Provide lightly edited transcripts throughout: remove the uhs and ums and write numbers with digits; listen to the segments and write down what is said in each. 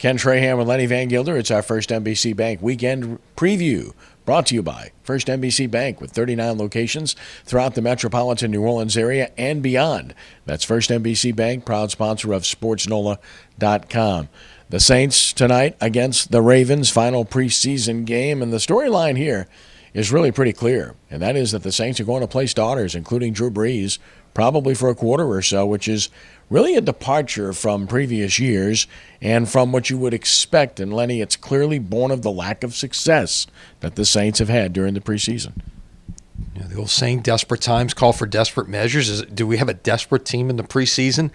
Ken Trahan with Lenny Van Gilder. It's our First NBC Bank weekend preview, brought to you by First NBC Bank with 39 locations throughout the metropolitan New Orleans area and beyond. That's First NBC Bank, proud sponsor of SportsNola.com. The Saints tonight against the Ravens, final preseason game, and the storyline here is really pretty clear, and that is that the Saints are going to play starters, including Drew Brees, probably for a quarter or so, which is really a departure from previous years and from what you would expect. And, Lenny, it's clearly born of the lack of success that the Saints have had during the preseason. Yeah, the old saying, desperate times call for desperate measures. Do we have a desperate team in the preseason?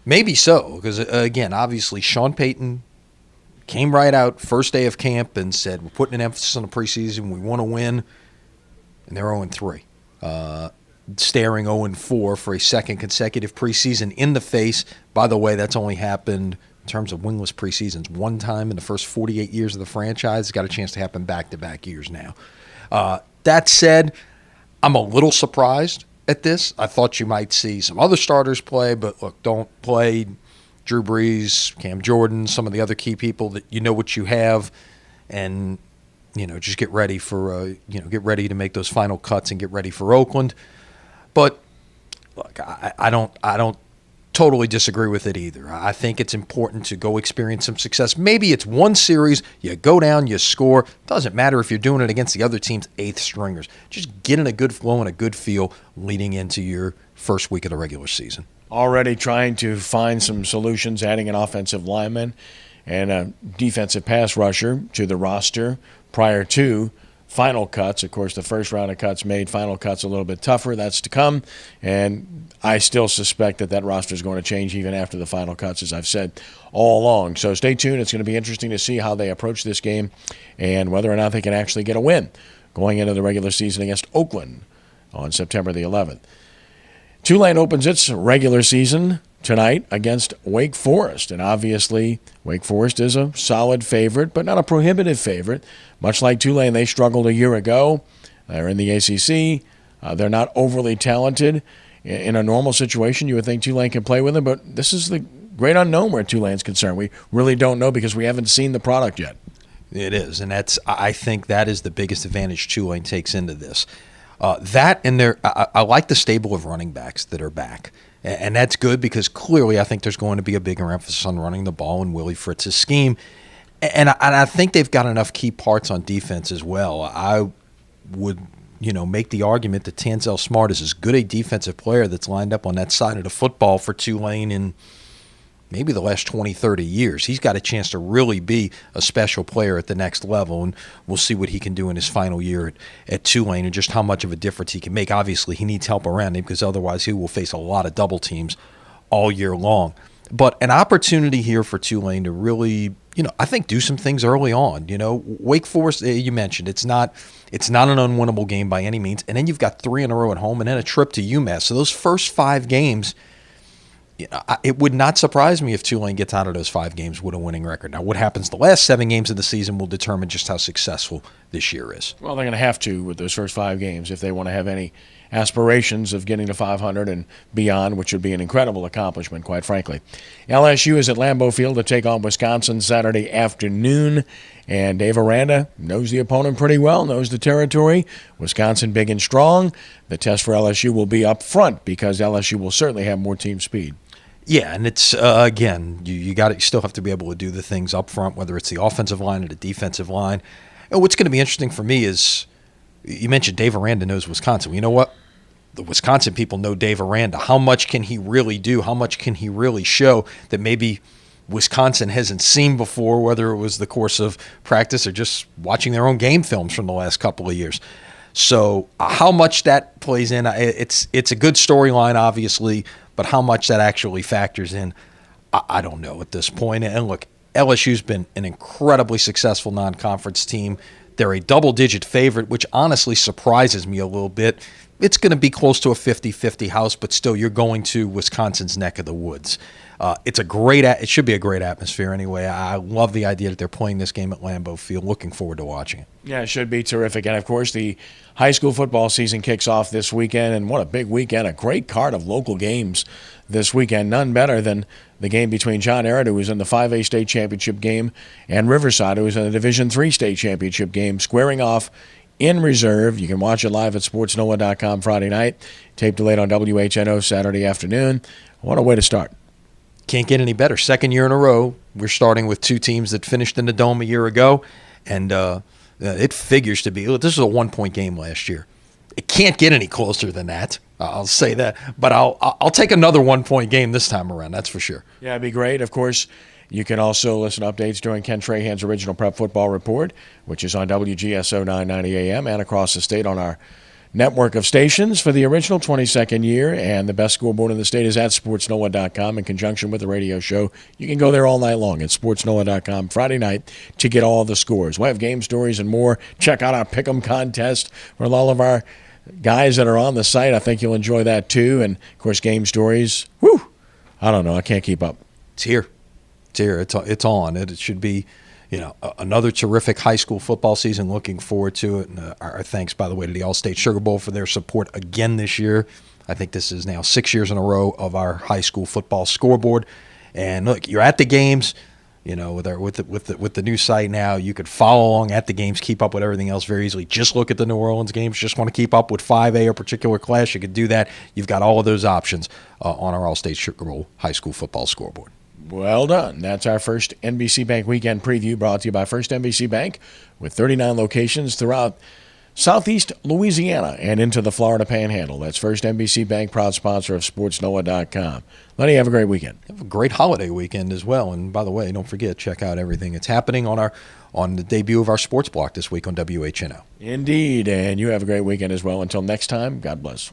Maybe so, because, again, obviously Sean Payton came right out first day of camp and said, we're putting an emphasis on the preseason, we want to win, and they're 0-3. Staring 0-4 for a second consecutive preseason in the face. By the way, that's only happened in terms of winless preseasons one time in the first 48 years of the franchise. It's got a chance to happen back-to-back years now. That said, I'm a little surprised at this. I thought you might see some other starters play, but look, don't play Drew Brees, Cam Jordan, some of the other key people that you know what you have, and just get ready for get ready to make those final cuts and get ready for Oakland. But look, I don't totally disagree with it either. I think it's important to go experience some success. Maybe it's one series, you go down, you score. Doesn't matter if you're doing it against the other team's eighth stringers. Just get in a good flow and a good feel leading into your first week of the regular season. Already trying to find some solutions, adding an offensive lineman and a defensive pass rusher to the roster prior to final cuts. Of course, the first round of cuts made final cuts a little bit tougher. That's to come, and I still suspect that roster is going to change even after the final cuts, as I've said all along. So stay tuned. It's going to be interesting to see how they approach this game and whether or not they can actually get a win going into the regular season against Oakland on September the 11th. Tulane opens its regular season tonight against Wake Forest, and obviously Wake Forest is a solid favorite, but not a prohibitive favorite. Much like Tulane, they struggled a year ago. They're in the ACC. They're not overly talented. In a normal situation, you would think Tulane can play with them, but this is the great unknown where Tulane's concerned. We really don't know because we haven't seen the product yet. It is, and I think that is the biggest advantage Tulane takes into this. That and I like the stable of running backs that are back. And that's good because clearly I think there's going to be a bigger emphasis on running the ball in Willie Fritz's scheme. And I think they've got enough key parts on defense as well. I would, make the argument that Tanzel Smart is as good a defensive player that's lined up on that side of the football for Tulane in maybe the last 20, 30 years. He's got a chance to really be a special player at the next level, and we'll see what he can do in his final year at Tulane and just how much of a difference he can make. Obviously, he needs help around him because otherwise he will face a lot of double teams all year long. But an opportunity here for Tulane to really, I think do some things early on. Wake Forest, you mentioned, it's not an unwinnable game by any means. And then you've got 3 in a row at home and then a trip to UMass. So those first 5 games, it would not surprise me if Tulane gets out of those 5 games with a winning record. Now, what happens the last 7 games of the season will determine just how successful this year is. Well, they're going to have to with those first 5 games if they want to have any aspirations of getting to 500 and beyond, which would be an incredible accomplishment, quite frankly. LSU is at Lambeau Field to take on Wisconsin Saturday afternoon, and Dave Aranda knows the opponent pretty well, knows the territory. Wisconsin big and strong. The test for LSU will be up front because LSU will certainly have more team speed. Yeah, and it's, again, you still have to be able to do the things up front, whether it's the offensive line or the defensive line. And what's going to be interesting for me is, you mentioned Dave Aranda knows Wisconsin. Well, you know what? The Wisconsin people know Dave Aranda. How much can he really do? How much can he really show that maybe Wisconsin hasn't seen before, whether it was the course of practice or just watching their own game films from the last couple of years? So how much that plays in, it's a good storyline, obviously, but how much that actually factors in, I don't know at this point. And look, LSU's been an incredibly successful non-conference team. They're a double-digit favorite, which honestly surprises me a little bit it's going to be close to a 50-50 house, but still you're going to Wisconsin's neck of the woods. It should be a great atmosphere anyway. I love the idea that they're playing this game at Lambeau Field. Looking forward to watching it. Yeah, it should be terrific. And, of course, the high school football season kicks off this weekend, and what a big weekend. A great card of local games this weekend. None better than the game between John Ehret, who was in the 5A state championship game, and Riverside, who was in the Division III state championship game, squaring off in reserve. You can watch it live at sportsnola.com Friday night, tape delayed on WHNO Saturday afternoon. What a way to start. Can't get any better. Second year in a row, we're starting with two teams that finished in the Dome a year ago, and it figures to be. This was a 1-point game last year. It can't get any closer than that. I'll say that, but I'll take another 1-point game this time around. That's for sure. Yeah, it'd be great. Of course, you can also listen to updates during Ken Trahan's original Prep Football Report, which is on WGSO 990 AM and across the state on our network of stations for the original 22nd year. And the best scoreboard in the state is at sportsnola.com in conjunction with the radio show. You can go there all night long at sportsnola.com Friday night to get all the scores. We'll have game stories and more. Check out our Pick'em contest with all of our guys that are on the site. I think you'll enjoy that too. And, of course, game stories. Whew! I don't know. I can't keep up. It's here. It's on. It should be, another terrific high school football season. Looking forward to it. And our thanks, by the way, to the All-State Sugar Bowl for their support again this year. I think this is now 6 years in a row of our high school football scoreboard. And look, you're at the games. With the new site now, you could follow along at the games, keep up with everything else very easily. Just look at the New Orleans games. Just want to keep up with 5A or particular class, you could do that. You've got all of those options on our All-State Sugar Bowl high school football scoreboard. Well done. That's our first NBC Bank Weekend Preview, brought to you by First NBC Bank, with 39 locations throughout Southeast Louisiana and into the Florida Panhandle. That's First NBC Bank, proud sponsor of SportsNoah.com. Lenny, have a great weekend. Have a great holiday weekend as well. And by the way, don't forget, check out everything that's happening on the debut of our sports block this week on WHNO. Indeed. And you have a great weekend as well. Until next time, God bless.